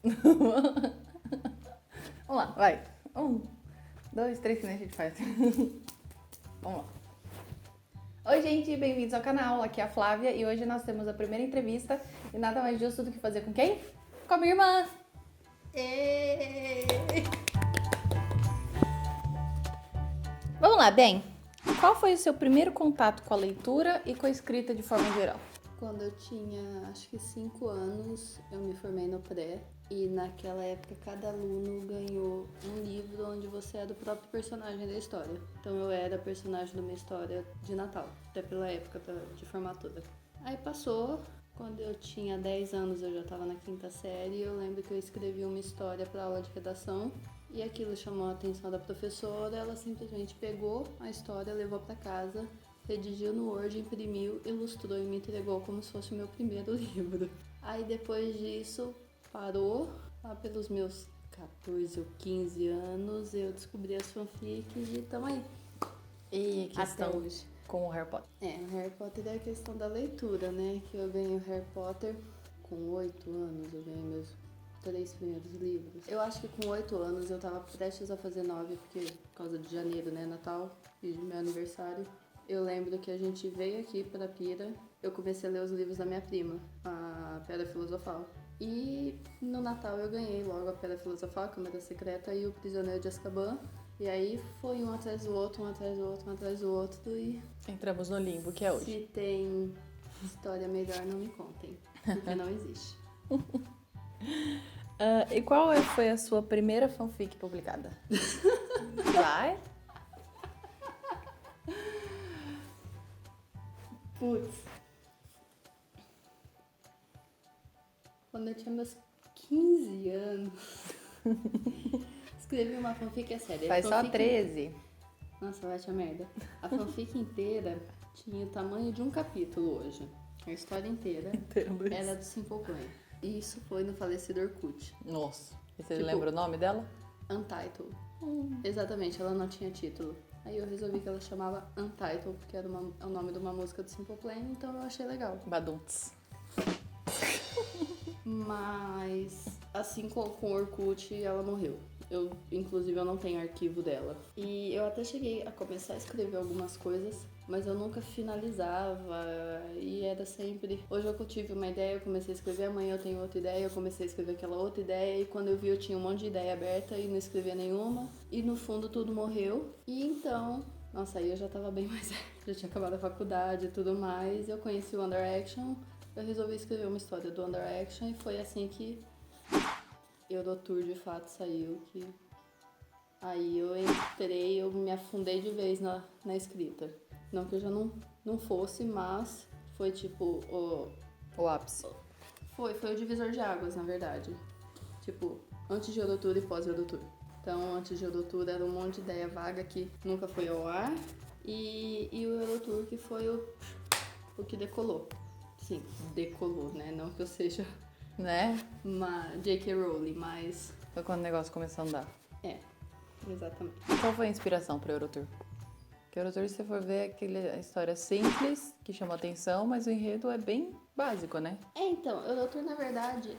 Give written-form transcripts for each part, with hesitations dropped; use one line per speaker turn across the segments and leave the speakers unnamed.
Vamos lá, vai. 1, 2, 3, que nem a gente faz. Vamos lá. Oi, gente, bem-vindos ao canal. Aqui é a Flávia e hoje nós temos a primeira entrevista e nada mais justo do que fazer com quem? Com a minha irmã. Vamos lá, bem. Qual foi o seu primeiro contato com a leitura e com a escrita de forma geral?
Quando eu tinha, acho que 5 anos, eu me formei no pré e naquela época cada aluno ganhou um livro onde você era o próprio personagem da história. Então eu era personagem de uma história de Natal, até pela época de formatura. Aí passou, quando eu tinha 10 anos eu já estava na quinta série e eu lembro que eu escrevi uma história para aula de redação e aquilo chamou a atenção da professora, ela simplesmente pegou a história, levou para casa, redigiu no Word, imprimiu, ilustrou e me entregou como se fosse o meu primeiro livro. Aí depois disso, parou, lá pelos meus 14 ou 15 anos, eu descobri as fanfics e tamo aí.
E a
Até
questão
hoje.
com o Harry Potter?
O Harry Potter é a questão da leitura, né? Que eu ganhei o Harry Potter com 8 anos, eu ganhei meus 3 primeiros livros. Eu acho que com 8 anos eu tava prestes a fazer 9, porque por causa de janeiro, né? Natal e de meu aniversário. Eu lembro que a gente veio aqui pra Pira, eu comecei a ler os livros da minha prima, a Pedra Filosofal. E no Natal eu ganhei logo a Pedra Filosofal, a Câmara Secreta e o Prisioneiro de Azkaban. E aí foi um atrás do outro, um atrás do outro, um atrás do outro e...
Entramos no limbo, que é hoje.
Se tem história melhor, não me contem, porque não existe.
E qual foi a sua primeira fanfic publicada? Vai?
Putz. Quando eu tinha meus 15 anos, escrevi uma fanfic, é sério.
Faz só 13.
Nossa, vai te a merda. A fanfic inteira tinha o tamanho de um capítulo hoje. A história inteira era do Simple Plan. E isso foi no falecido Orkut.
Nossa. E você
Tipo,
lembra o nome dela?
Untitled. Exatamente, ela não tinha título. Aí eu resolvi que ela chamava Untitled, porque era é o nome de uma música do Simple Plan, então eu achei legal.
Badunts.
Mas, assim com o Orkut, ela morreu. Inclusive, eu não tenho arquivo dela. E eu até cheguei a começar a escrever algumas coisas, mas eu nunca finalizava. E era sempre... Hoje eu tive uma ideia, eu comecei a escrever, amanhã eu tenho outra ideia, eu comecei a escrever aquela outra ideia. E quando eu vi, eu tinha um monte de ideia aberta e não escrevia nenhuma. E no fundo, tudo morreu. E então... Nossa, aí eu já tava bem mais... já tinha acabado a faculdade e tudo mais. Eu conheci o One Direction. Eu resolvi escrever uma história do One Direction e foi assim que Eurotour de fato saiu, que aí eu entrei, eu me afundei de vez na escrita. Não que eu já não fosse, mas foi tipo
O ápice.
Foi o divisor de águas, na verdade. Tipo, antes de Eurotour e pós-Eurotour. Então, antes de Eurotour era um monte de ideia vaga que nunca foi ao ar e o Eurotour que foi o que decolou. Sim, decolou, né? Não que eu seja
Né?
uma J.K. Rowling, mas...
Foi quando o negócio começou a andar.
É, exatamente.
Qual foi a inspiração para Eurotour? Porque Eurotour, se você for ver, a história simples, que chama atenção, mas o enredo é bem básico, né?
Então, Eurotour, na verdade,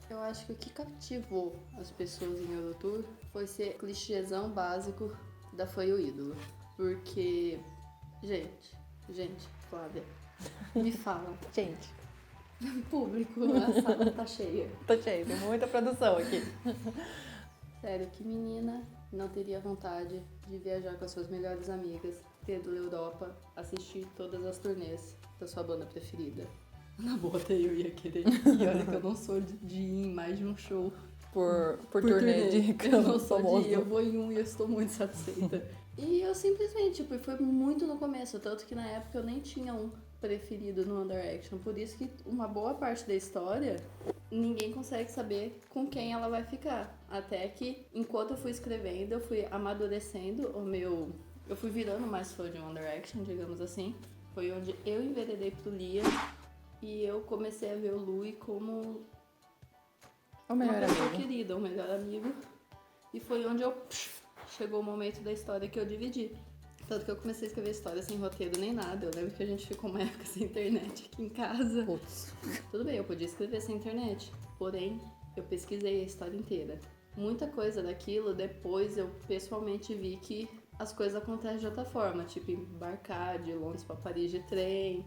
eu acho que o que cativou as pessoas em Eurotour foi ser clichêzão básico da Foi o Ídolo. Porque, gente, Flávia, me fala.
Gente,
Público, a sala tá cheia.
tá cheio, tem muita produção aqui.
Sério, que menina não teria vontade de viajar com as suas melhores amigas, ter ido à Europa, assistir todas as turnês da sua banda preferida? Na boa, até eu ia querer. E olha que eu não sou de ir em mais de um show
Por turnê de
Eu não sou
famoso.
de ir, eu vou em um e eu estou muito satisfeita. E eu simplesmente, tipo, foi muito no começo, tanto que na época eu nem tinha um preferido no One Direction. Por isso que uma boa parte da história, ninguém consegue saber com quem ela vai ficar. Até que, enquanto eu fui escrevendo, eu fui amadurecendo eu fui virando mais fã de One Direction, digamos assim. Foi onde eu enveredei pro Liam e eu comecei a ver o Louis como
O melhor
uma pessoa
amigo.
querida, o melhor amigo. E foi onde chegou o momento da história que eu dividi. Tanto que eu comecei a escrever história sem roteiro nem nada. Eu lembro que a gente ficou uma época sem internet aqui em casa.
Putz.
Tudo bem, eu podia escrever sem internet. Porém, eu pesquisei a história inteira. Muita coisa daquilo, depois eu pessoalmente vi que as coisas acontecem de outra forma, tipo embarcar de Londres para Paris de trem.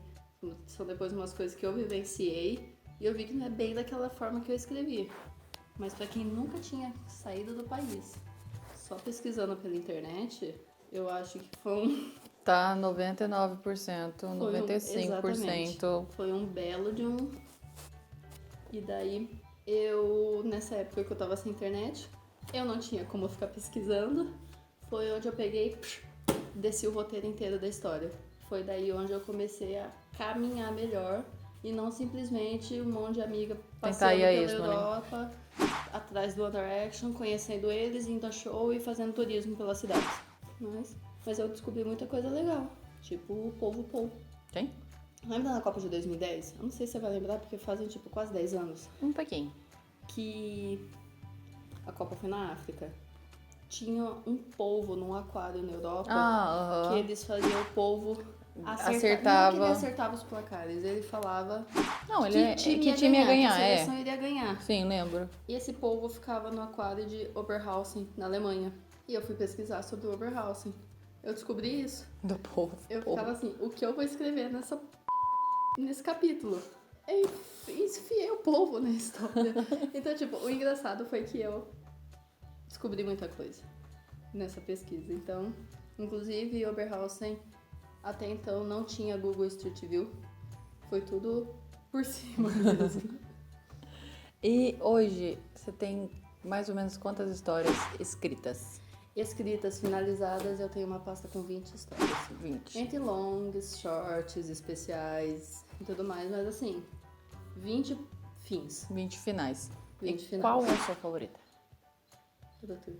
São depois umas coisas que eu vivenciei e eu vi que não é bem daquela forma que eu escrevi. Mas para quem nunca tinha saído do país, só pesquisando pela internet, eu acho que foi um...
Tá 99%,
Exatamente.
95%.
Foi um belo de um... E daí, nessa época que eu tava sem internet, eu não tinha como ficar pesquisando. Foi onde eu peguei, desci o roteiro inteiro da história. Foi daí onde eu comecei a caminhar melhor e não simplesmente um monte de amiga passeando pela Europa, atrás do One Direction, conhecendo eles, indo a show e fazendo turismo pela cidade. Mas eu descobri muita coisa legal, tipo o Povo Paul.
Quem?
Lembra da Copa de 2010? Eu não sei se você vai lembrar, porque fazem tipo quase 10 anos.
Um pouquinho.
Que a Copa foi na África. Tinha um polvo num aquário na Europa, que eles faziam o polvo acertava. Não que ele acertava os placares, ele falava que time ia ganhar, que a seleção iria ganhar.
Sim, lembro.
E esse polvo ficava no aquário de Oberhausen, na Alemanha. E eu fui pesquisar sobre o Oberhausen. Eu descobri isso.
Do polvo.
Eu ficava assim, o que eu vou escrever nesse capítulo? Eu enfiei o polvo na história. Então, tipo, o engraçado foi que eu descobri muita coisa nessa pesquisa. Então, inclusive, Oberhausen até então não tinha Google Street View. Foi tudo por cima mesmo.
E hoje, você tem mais ou menos quantas histórias escritas?
Escritas, finalizadas, eu tenho uma pasta com 20 histórias.
20.
Entre longs, shorts, especiais e tudo mais. Mas assim, 20 fins.
20 finais.
20 finais.
Qual é a sua favorita?
Doutor.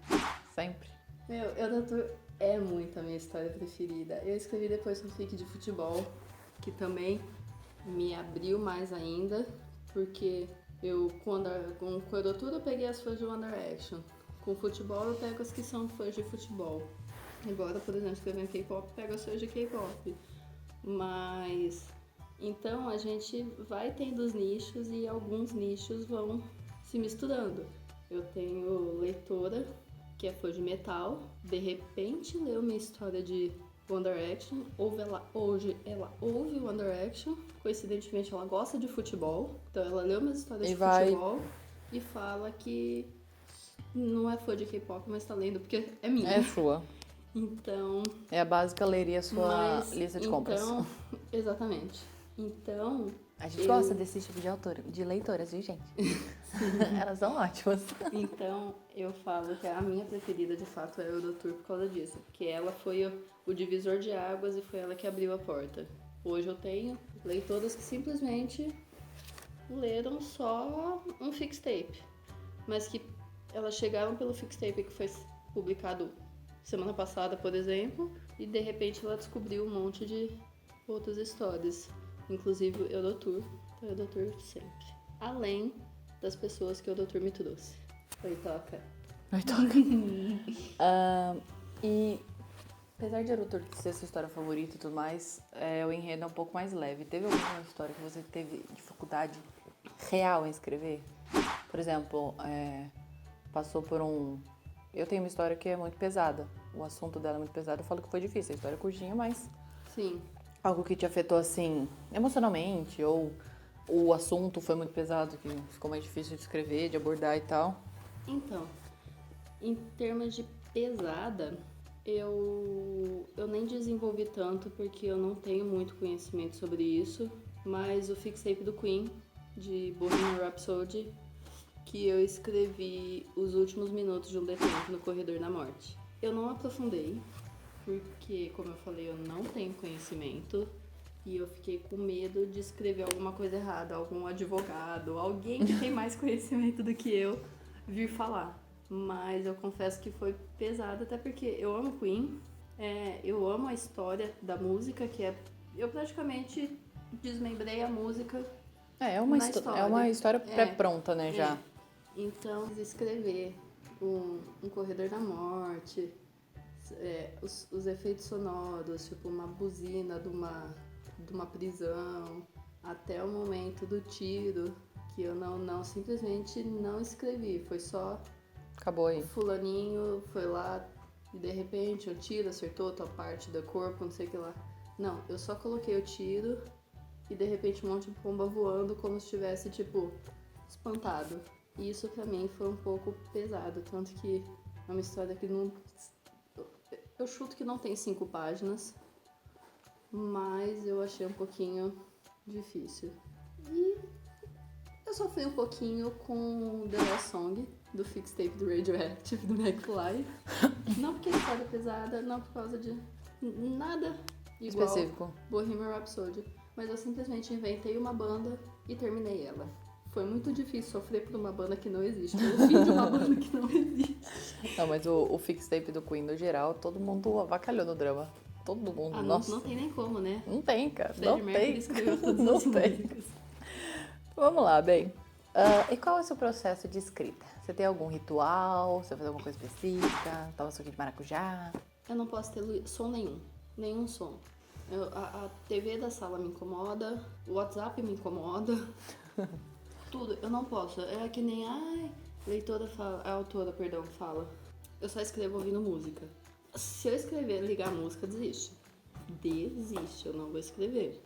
Sempre?
Meu, Doutor é muito a minha história preferida. Eu escrevi depois um fic de futebol, que também me abriu mais ainda, porque com o Doutor eu peguei as fãs de One Direction. Com futebol eu pego as que são fãs de futebol. Agora, por exemplo, escrevendo K-pop, eu pego as fãs de K-pop. Mas, então a gente vai tendo os nichos e alguns nichos vão se misturando. Eu tenho leitora, que é fã de metal, de repente leu minha história de One Direction, hoje ela ouve One Direction, coincidentemente ela gosta de futebol, então ela leu minhas histórias de futebol e fala que não é fã de K-pop, mas tá lendo porque é minha.
É sua.
Então...
É a básica, leria sua lista de compras.
Exatamente. Então...
A gente gosta desse tipo de de leitoras, viu, gente? Elas são ótimas.
Então, eu falo que a minha preferida, de fato, é o Doutor por causa disso. Porque ela foi o divisor de águas e foi ela que abriu a porta. Hoje eu tenho leitoras que simplesmente leram só um fixtape. Mas que elas chegaram pelo fixtape que foi publicado semana passada, por exemplo. E, de repente, ela descobriu um monte de outras histórias. Inclusive eu Doutor, então eu Doutor sempre. Além das pessoas que o Doutor me trouxe. Oi, Toca.
Oi, Toca. E apesar de Doutor ser sua história favorita e tudo mais, o enredo é um pouco mais leve. Teve alguma história que você teve dificuldade real em escrever? Por exemplo, passou por um... Eu tenho uma história que é muito pesada. O assunto dela é muito pesado. Eu falo que foi difícil. A história é curtinha, mas...
Sim.
Algo que te afetou, assim, emocionalmente, ou o assunto foi muito pesado, que ficou mais difícil de escrever, de abordar e tal?
Então, em termos de pesada, eu nem desenvolvi tanto, porque eu não tenho muito conhecimento sobre isso, mas o fixtape do Queen, de Bohemian Rhapsody, que eu escrevi os últimos minutos de um detento no corredor da morte. Eu não aprofundei, porque, como eu falei, eu não tenho conhecimento e eu fiquei com medo de escrever alguma coisa errada, algum advogado, alguém que tem mais conhecimento do que eu vir falar. Mas eu confesso que foi pesado, até porque eu amo Queen, eu amo a história da música, eu praticamente desmembrei a música.
É uma história pré-pronta, né, já.
Então, escrever um corredor da morte... os efeitos sonoros, tipo uma buzina de uma prisão, até o momento do tiro, que que eu não simplesmente não escrevi. Foi só
Acabou aí.
fulaninho foi lá e de repente o tiro acertou tua parte do corpo, não sei o que lá. Não, eu só coloquei o tiro e de repente um monte de pomba voando como se estivesse, tipo, espantado. E isso pra mim foi um pouco pesado, tanto que é uma história que não... Eu chuto que não tem 5 páginas, mas eu achei um pouquinho difícil. E eu sofri um pouquinho com The Last Song, do Fixtape do Radioactive, do McFly. Não porque a história é pesada, não por causa de nada igual
Específico.
Bohemian Rhapsody. Mas eu simplesmente inventei uma banda e terminei ela. Foi muito difícil sofrer por uma banda que não existe, pelo fim de uma banda que não existe.
Não, mas o Fixtape do Queen, no geral, todo mundo avacalhou no drama. Todo mundo,
Ah,
nossa.
não tem nem como, né?
Não tem, cara.
Freddie
Não
Mercury
tem.
escreveu todas
Não
as
tem.
músicas.
Vamos lá, bem. E qual é o seu processo de escrita? Você tem algum ritual? Você vai fazer alguma coisa específica? Toma suco de maracujá?
Eu não posso ter som nenhum. Nenhum som. A TV da sala me incomoda, o WhatsApp me incomoda. Tudo, eu não posso. É que nem a autora, perdão, fala. Eu só escrevo ouvindo música. Se eu escrever, ligar a música, desiste. Desiste, eu não vou escrever.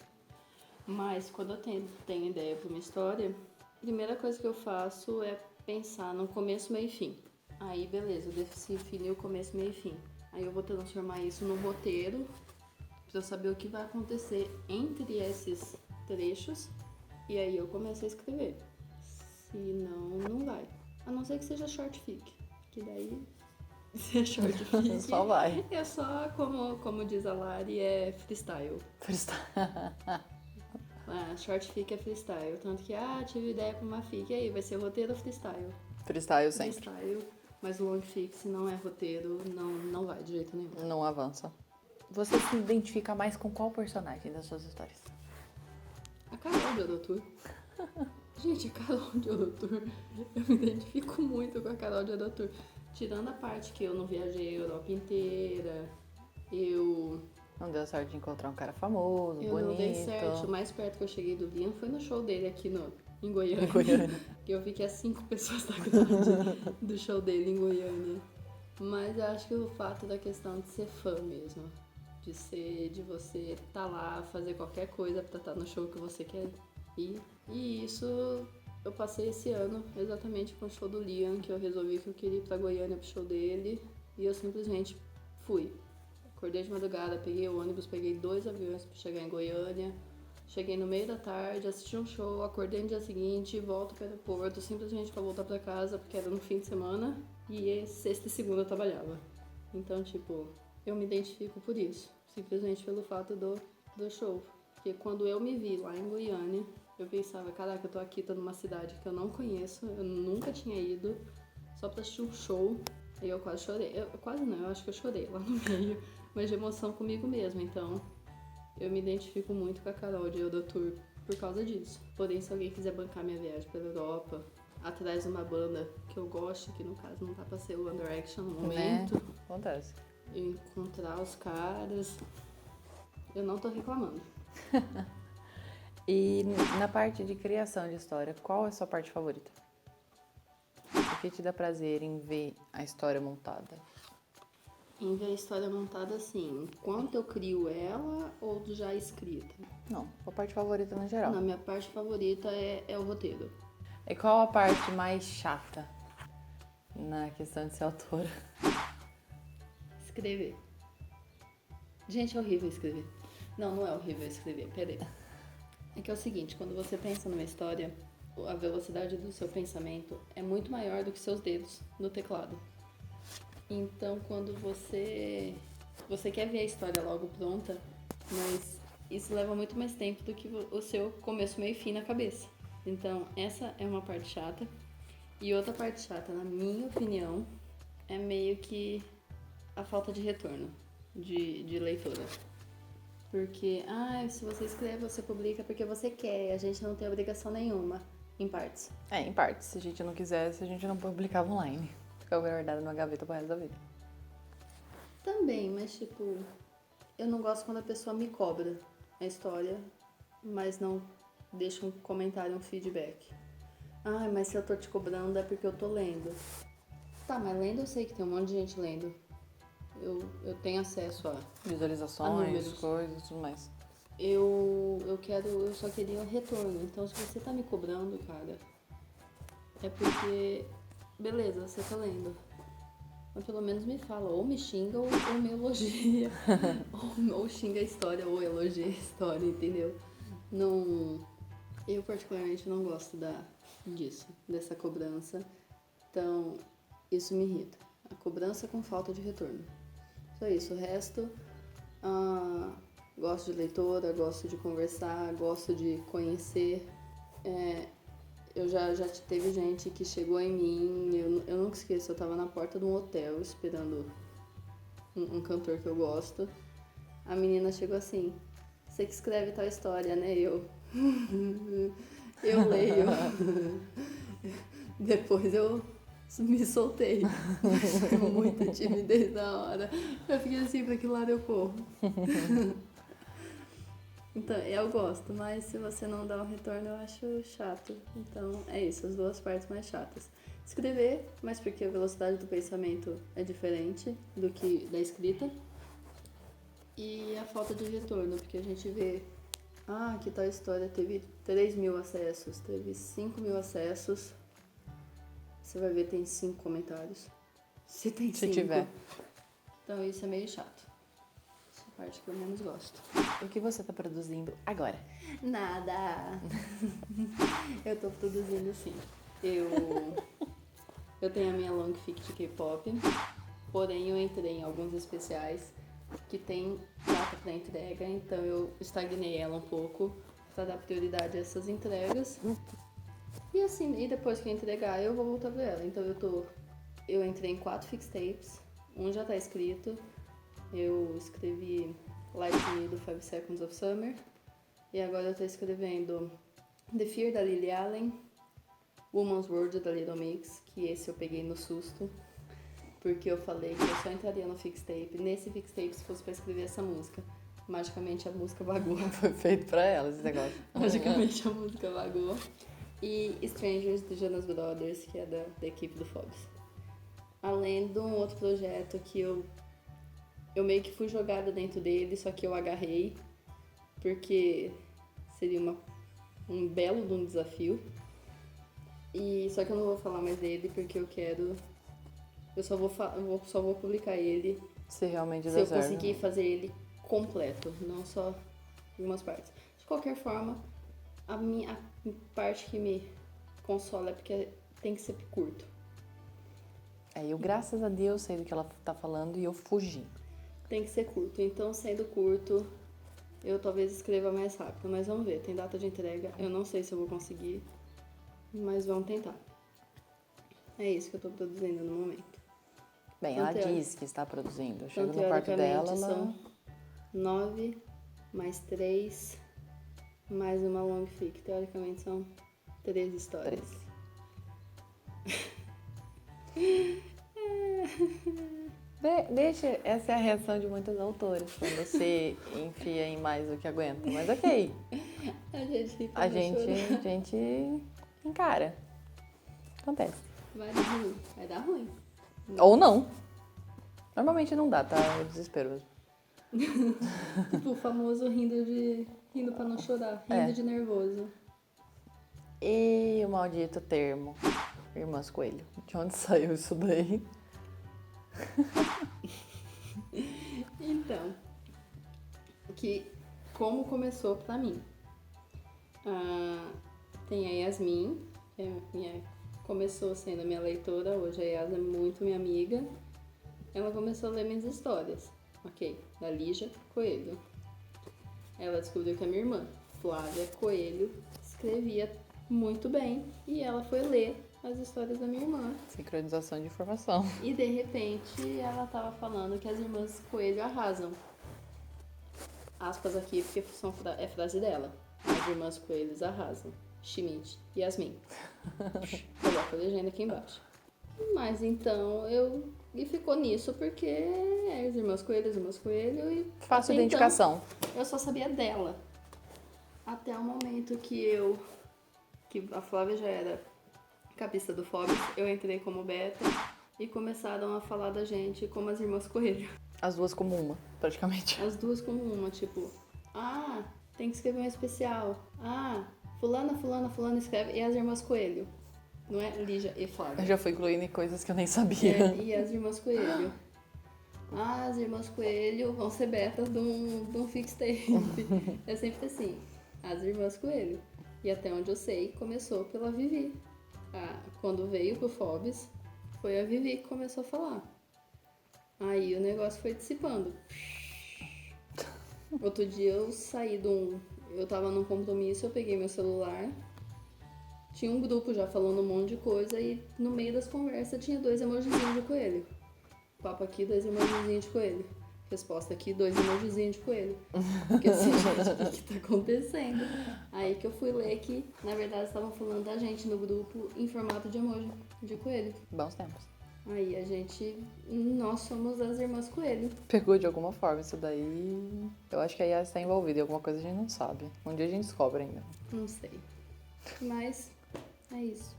Mas quando eu tenho ideia para uma história, a primeira coisa que eu faço é pensar no começo, meio e fim. Aí, beleza, eu defini o começo, meio e fim. Aí eu vou transformar isso num roteiro pra eu saber o que vai acontecer entre esses trechos. E aí eu começo a escrever. Se não, não vai. A não ser que seja short fic. Que daí, se é short fic,
Só vai.
é só, como diz a Lari, é freestyle. Short fic é freestyle. Tanto que, tive ideia pra uma fic. E aí, vai ser roteiro ou freestyle?
Freestyle sempre.
Freestyle. Mas long fic, se não é roteiro, não vai de jeito nenhum.
Não avança. Você se identifica mais com qual personagem das suas histórias?
A Carol de Odotur. Gente, a Carol de Odotur. Eu me identifico muito com a Carol de Odotur. Tirando a parte que eu não viajei a Europa inteira,
Não deu sorte de encontrar um cara famoso,
eu
bonito.
não dei certo. O mais perto que eu cheguei do Liam foi no show dele aqui em Goiânia.
Em Goiânia.
Que eu vi que é 5 pessoas da grade do show dele em Goiânia. Mas eu acho que o fato da questão de ser fã mesmo. De você estar lá, fazer qualquer coisa pra estar no show que você quer ir. E isso eu passei esse ano exatamente com o show do Liam, que eu resolvi que eu queria ir pra Goiânia pro show dele. E eu simplesmente fui. Acordei de madrugada, peguei o ônibus, peguei 2 aviões pra chegar em Goiânia. Cheguei no meio da tarde, assisti um show, acordei no dia seguinte, volto pro aeroporto, simplesmente pra voltar pra casa, porque era no fim de semana. E sexta e segunda eu trabalhava. Então, tipo, eu me identifico por isso. Simplesmente pelo fato do show. Porque quando eu me vi lá em Goiânia, eu pensava, caraca, eu tô aqui, tô numa cidade que eu não conheço, eu nunca tinha ido, só pra assistir um show. Aí eu quase chorei. Quase não, eu acho que eu chorei lá no meio, mas de emoção comigo mesma. Então, eu me identifico muito com a Carol de Odotur por causa disso. Porém, se alguém quiser bancar minha viagem pela Europa, atrás de uma banda que eu gosto, que no caso não tá pra ser o One Direction no momento,
Acontece.
encontrar os caras, eu não tô reclamando.
E na parte de criação de história, qual é a sua parte favorita? O que te dá prazer em ver a história montada?
Em ver a história montada assim, enquanto eu crio ela ou já escrita?
Não, a parte favorita no geral.
Não, minha parte favorita é o roteiro.
E qual a parte mais chata na questão de ser autora?
Escrever. Gente, é horrível escrever. Não é horrível escrever, peraí. É que é o seguinte, quando você pensa numa história, a velocidade do seu pensamento é muito maior do que seus dedos no teclado. Então, quando você quer ver a história logo pronta, mas isso leva muito mais tempo do que o seu começo, meio e fim na cabeça. Então, essa é uma parte chata. E outra parte chata, na minha opinião, é meio que a falta de retorno de leitora. Porque, se você escreve, você publica porque você quer, a gente não tem obrigação nenhuma, em partes.
Em partes. Se a gente não quisesse, a gente não publicava online. Ficava guardado numa gaveta pro resto da vida.
Também, mas tipo, eu não gosto quando a pessoa me cobra a história, mas não deixa um comentário, um feedback. Ai, mas se eu tô te cobrando é porque eu tô lendo. Tá, mas lendo eu sei que tem um monte de gente lendo. Eu tenho acesso a
Visualizações,
números.
coisas, tudo mais.
Eu só queria o retorno. Então, se você tá me cobrando, cara, é porque, beleza, você tá lendo. Mas pelo menos me fala, ou me xinga ou me elogia. ou xinga a história, ou elogia a história, entendeu? Não, eu particularmente não gosto disso, dessa cobrança. Então, isso me irrita. A cobrança com falta de retorno. Só isso. O resto, gosto de leitora, gosto de conversar, gosto de conhecer. Já teve gente que chegou em mim, eu nunca esqueço, eu tava na porta de um hotel esperando um cantor que eu gosto. A menina chegou assim, você que escreve tal história, né? Eu leio. Depois eu me soltei. Com muita timidez na hora. Eu fiquei assim, pra que lado eu corro? Então, eu gosto, mas se você não dá um retorno, eu acho chato. Então, é isso, as duas partes mais chatas. Escrever, mas porque a velocidade do pensamento é diferente do que da escrita. E a falta de retorno, porque a gente vê, que tal história teve 3.000 acessos, teve 5.000 acessos. Você vai ver, tem 5 comentários. Se tem 5.
Se tiver.
Então, isso é meio chato. Essa parte que eu menos gosto.
O que você tá produzindo agora?
Nada. Eu tô produzindo sim. Eu tenho a minha long fic de K-pop, porém eu entrei em alguns especiais que tem data para entrega, então eu estagnei ela um pouco para dar prioridade a essas entregas. E assim, e depois que eu entregar, eu vou voltar pra ela. Então eu entrei em 4 fixtapes, um já tá escrito. Eu escrevi Light Me do 5 Seconds of Summer. E agora eu tô escrevendo The Fear da Lily Allen, Woman's World da Little Mix, que esse eu peguei no susto, porque eu falei que eu só entraria no fixtape, nesse fixtape, se fosse pra escrever essa música. Magicamente a música vagou.
Foi feito pra ela esse negócio.
Magicamente a música vagou. E Strangers do Jonas Brothers, que é da equipe do Forbes. Além de um outro projeto que eu meio que fui jogada dentro dele, só que eu agarrei, porque seria um belo de um desafio. E só que eu não vou falar mais dele, porque eu só vou publicar ele
Se realmente
se
der
eu
certo.
conseguir fazer ele completo, não só algumas partes. De qualquer forma, a parte que me consola é porque tem que ser curto.
Eu, graças a Deus, sei do que ela tá falando e eu fugi.
Tem que ser curto. Então, sendo curto, eu talvez escreva mais rápido. Mas vamos ver. Tem data de entrega. Eu não sei se eu vou conseguir. Mas vamos tentar. É isso que eu tô produzindo no momento.
Bem,
Então,
ela diz que está produzindo. Eu chego
Então,
no quarto dela,
teoricamente,
ela...
são 9, mais 3, mais uma long fic. Teoricamente, são 13 histórias.
13. Deixa, essa é a reação de muitos autores, quando você enfia em mais do que aguenta. Mas ok, a gente encara. Acontece.
Vai dar ruim. Vai dar ruim.
Ou não. Normalmente não dá, tá? É desespero.
Tipo, o famoso rindo pra não chorar. Rindo de nervoso.
E o maldito termo. Irmãs Coelho. De onde saiu isso daí?
Então, como começou pra mim? Tem a Yasmin, que começou sendo a minha leitora, hoje a Yas é muito minha amiga. Ela começou a ler minhas histórias, da Lígia Coelho. Ela descobriu que a minha irmã, Flávia Coelho, escrevia muito bem e ela foi ler as histórias da minha irmã.
Sincronização de informação.
E de repente ela tava falando que as irmãs Coelho arrasam. Aspas aqui, porque é frase dela. As irmãs Coelhos arrasam. Schmidt, Yasmin. Coloca a legenda aqui embaixo. Mas então e ficou nisso porque as irmãs Coelho e...
Faço identificação.
Então, eu só sabia dela. Até o momento que a Flávia já era capista do Forbes, eu entrei como beta e começaram a falar da gente como as irmãs Coelho.
As duas como uma, praticamente.
As duas como uma, tipo, tem que escrever um especial. Fulana escreve. E as irmãs Coelho. Não é? Lígia e Flávia.
Eu já fui incluindo em coisas que eu nem sabia.
E as irmãs Coelho. As irmãs Coelho vão ser betas de um fixtape. É sempre assim. As irmãs Coelho. E até onde eu sei, começou pela Vivi. Quando veio pro Forbes, foi a Vivi que começou a falar. Aí o negócio foi dissipando. Outro dia eu saí eu tava num compromisso, eu peguei meu celular. Tinha um grupo já falando um monte de coisa e no meio das conversas tinha 2 emojizinhos de coelho. Papo aqui, 2 emojizinhos de coelho. Resposta aqui, 2 emojizinhos de coelho. Porque assim, gente, o que tá acontecendo? Aí que eu fui ler que, na verdade, estavam falando da gente no grupo em formato de emoji de coelho.
Bons tempos.
Aí nós somos as irmãs Coelho.
Pegou de alguma forma isso daí. Eu acho que a IA está envolvida em alguma coisa que a gente não sabe. Um dia a gente descobre ainda.
Não sei. Mas é isso.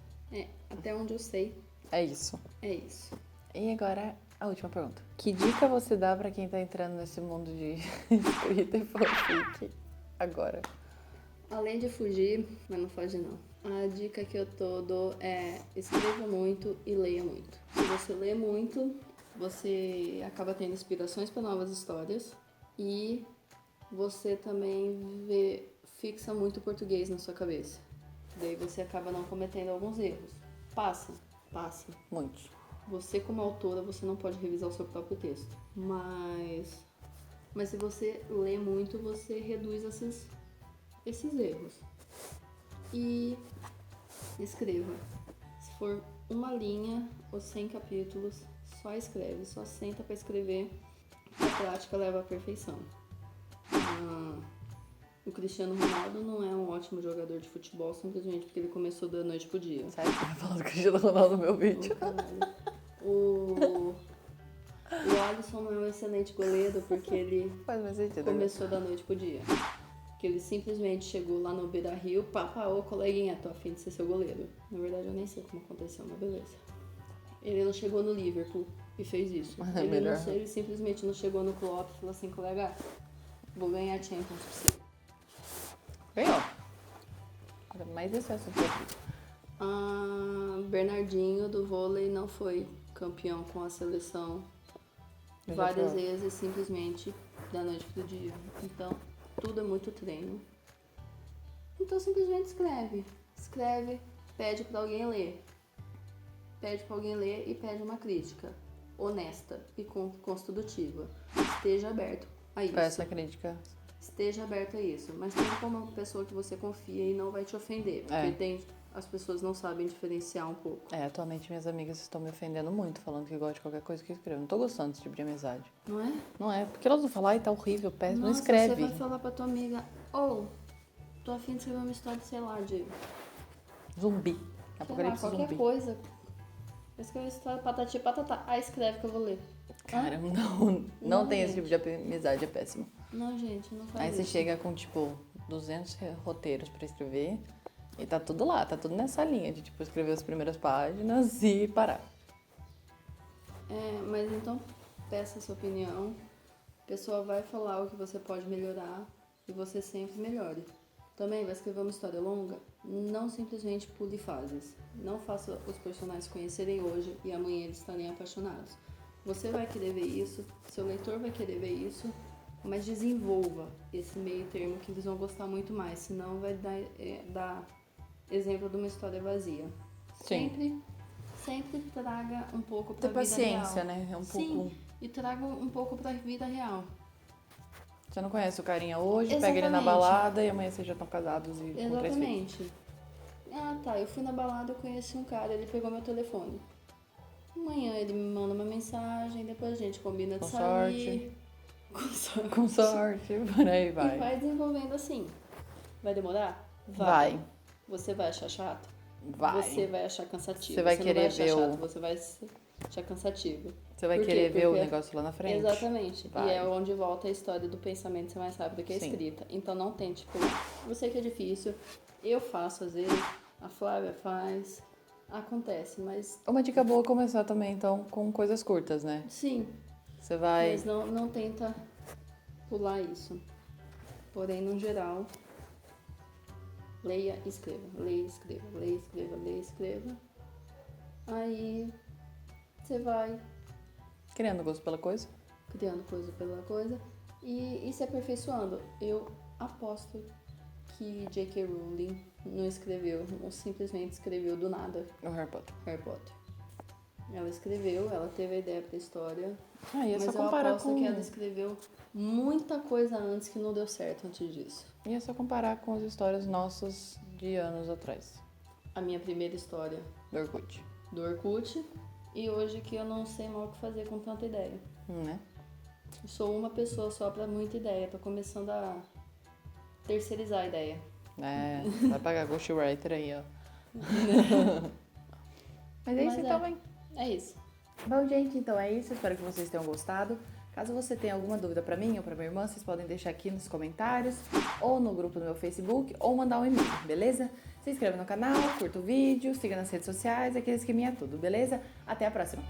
Até onde eu sei,
É isso.
é isso.
E agora, a última pergunta. Que dica você dá pra quem tá entrando nesse mundo de escrita e fanfic agora?
Além de fugir, mas não foge não. A dica que eu dou é escreva muito e leia muito. Se você lê muito, você acaba tendo inspirações para novas histórias e você também fixa muito português na sua cabeça. Daí você acaba não cometendo alguns erros. Passa.
Muitos.
Você como autora, você não pode revisar o seu próprio texto. Mas se você lê muito, você reduz esses erros. E escreva. Se for uma linha ou 100 capítulos, só escreve, só senta para escrever. A prática leva à perfeição. O Cristiano Ronaldo não é um ótimo jogador de futebol simplesmente porque ele começou da noite pro dia.
Sério que eu ia falar do Cristiano Ronaldo no meu vídeo?
O Alisson não é um excelente goleiro porque ele
Faz mais sentido.
começou da noite pro dia. Que ele simplesmente chegou lá no Beira-Rio, ô coleguinha, tô a fim de ser seu goleiro. Na verdade eu nem sei como aconteceu, mas beleza. Ele não chegou no Liverpool e fez isso. Ele simplesmente não chegou no Klopp e falou assim, colega, vou ganhar Champions pra você.
Ganhou. Mas esse é o assunto.
Bernardinho do vôlei não foi campeão com a seleção várias vezes, simplesmente da noite pro dia. Então, tudo é muito treino. Então, simplesmente escreve. Escreve, pede pra alguém ler. Pede pra alguém ler e pede uma crítica honesta e construtiva. Esteja aberto a isso.
Essa crítica.
Esteja aberto a isso. Mas tem como uma pessoa que você confia e não vai te ofender. Porque as pessoas não sabem diferenciar um pouco.
Atualmente minhas amigas estão me ofendendo muito, falando que gostam de qualquer coisa que eu escrevo. Não tô gostando desse tipo de amizade.
Não é?
Não é, porque elas vão falar, ai, tá horrível, péssimo, não
Nossa,
escreve.
você vai falar pra tua amiga, tô afim de escrever uma história, sei lá, de...
Zumbi. Apocalipse
qualquer
zumbi.
coisa. Eu escrevo história patati patatá. Escreve que eu vou ler.
Cara, não tem esse tipo de amizade, é péssimo.
Não, gente, não faz
Aí
isso.
você chega com, tipo, 200 roteiros pra escrever e tá tudo lá, tá tudo nessa linha de, tipo, escrever as primeiras páginas e parar.
Mas então, peça a sua opinião. A pessoa vai falar o que você pode melhorar e você sempre melhore. Também vai escrever uma história longa, não simplesmente pule fases. Não faça os personagens se conhecerem hoje e amanhã eles estarem apaixonados. Você vai querer ver isso, seu leitor vai querer ver isso, mas desenvolva esse meio termo que eles vão gostar muito mais, senão vai dar exemplo de uma história vazia.
Sim.
Sempre traga um pouco pra vida
paciência,
real.
né? É um
Sim,
pouco...
e traga um pouco pra vida real.
Você não conhece o carinha hoje,
Exatamente.
pega ele na balada e amanhã vocês já estão casados e com 3 filhos.
Exatamente. Eu fui na balada, eu conheci um cara, ele pegou meu telefone. Amanhã ele me manda uma mensagem, depois a gente combina de
Com
sair.
Com sorte, por aí
E
vai.
vai desenvolvendo assim. Vai demorar?
Vai.
Você vai achar chato?
Vai.
Você vai achar cansativo.
Você vai
não
querer
vai achar
ver
chato, você vai achar cansativo.
Você vai
Por quê?
querer ver o
Porque-
negócio lá na frente.
Exatamente.
Vai.
E é onde volta a história do pensamento ser mais rápido que a
Sim.
escrita. Então não tente pular. Eu sei que é difícil. Eu faço às vezes. A Flávia faz. acontece, mas
Uma dica boa é começar também, então, com coisas curtas, né?
sim,
Você vai...
mas não tenta pular isso. Porém, no geral, leia, escreva, leia, escreva, leia, escreva, leia, escreva. Aí você vai
Criando gosto pela coisa.
criando coisa pela coisa e se aperfeiçoando. Eu aposto que J.K. Rowling não escreveu, ou simplesmente escreveu do nada
O Harry Potter.
Harry Potter. Ela escreveu, ela teve a ideia pra história,
Ah, e é
mas
só
eu
comparar
aposto
com...
que ela escreveu muita coisa antes que não deu certo antes disso.
E é só comparar com as histórias nossas de anos atrás.
A minha primeira história
Do Orkut.
do Orkut e hoje que eu não sei mal o que fazer com tanta ideia.
Né?
Eu sou uma pessoa só pra muita ideia, tô começando a terceirizar a ideia.
É, vai pagar ghostwriter aí, ó. Mas é isso
Mas
então, bem.
É isso.
Bom, gente, então é isso. Espero que vocês tenham gostado. Caso você tenha alguma dúvida pra mim ou pra minha irmã, vocês podem deixar aqui nos comentários, ou no grupo do meu Facebook, ou mandar um e-mail, beleza? Se inscreva no canal, curta o vídeo, siga nas redes sociais, aquele esqueminha tudo, beleza? Até a próxima!